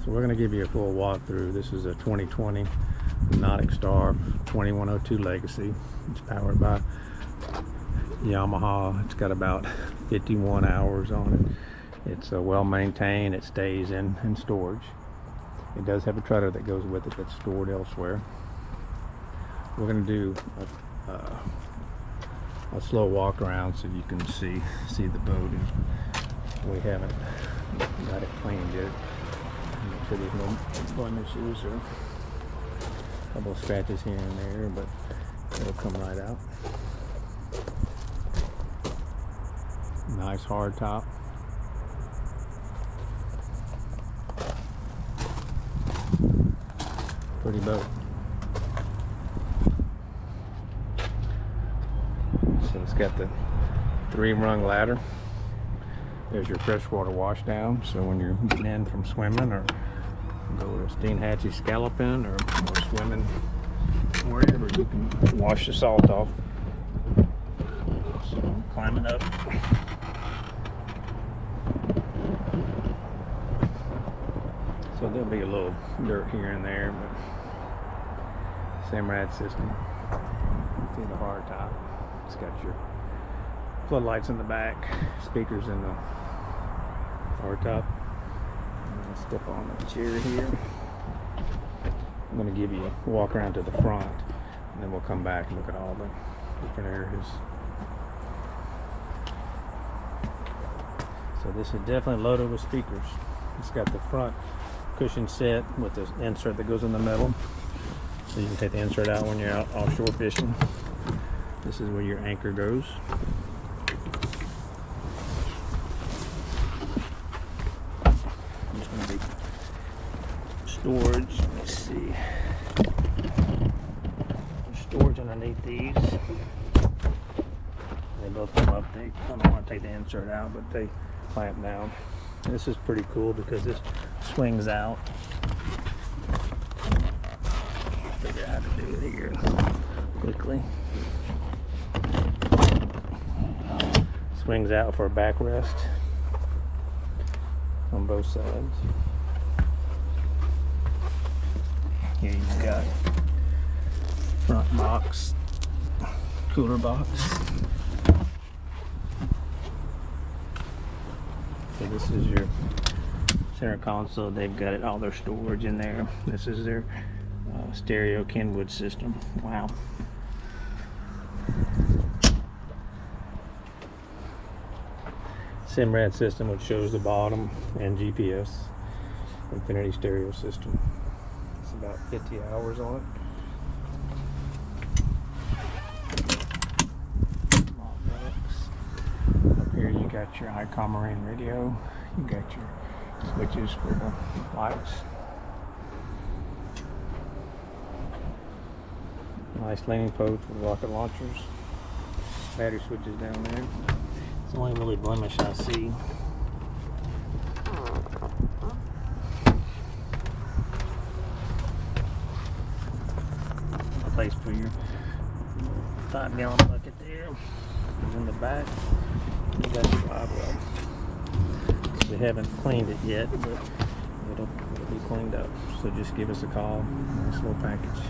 So we're going to give you a full walkthrough. This is a 2020 NauticStar 2102 Legacy. It's powered by Yamaha. It's got about 51 hours on it. It's well maintained. It stays in storage. It does have a trailer that goes with it that's stored elsewhere. We're going to do a slow walk around so you can see the boat. And we haven't got it cleaned yet. Make sure there's no blemishes or a couple of scratches here and there, but it'll come right out. Nice hard top. Pretty boat. So it's got the 3-rung ladder. There's your freshwater washdown, so when you're getting in from swimming or go to Steenhatchee scalloping or swimming wherever, you can wash the salt off. So climbing up. So there'll be a little dirt here and there, but Simrad system. See the hard top. It's got your floodlights in the back, speakers in the hard top. I'm going to step on the chair here. I'm going to give you a walk around to the front, and then we'll come back and look at all the different areas. So this is definitely loaded with speakers. It's got the front cushion set with the insert that goes in the middle, so you can take the insert out when you're out offshore fishing. This is where your anchor goes. There's going to be storage. Let's see. There's storage underneath these. They both come up. I don't want to take the insert out, but they clamp down. This is pretty cool because this swings out. Figure out how to do it here quickly. Swings out for a backrest on both sides. Here you've got front box, cooler box. So this is your center console. They've got all their storage in there. This is their stereo Kenwood system. Wow. Simrad system, which shows the bottom, and GPS. Infinity stereo system. It's about 50 hours on it. Up here you got your ICOM marine radio. You got your switches for the lights. Nice leaning post with rocket launchers. Battery switches down there. It's the only really blemish I see. A place for your 5-gallon bucket there. In the back, you got your live well. We haven't cleaned it yet, but it'll be cleaned up. So just give us a call. Nice little package.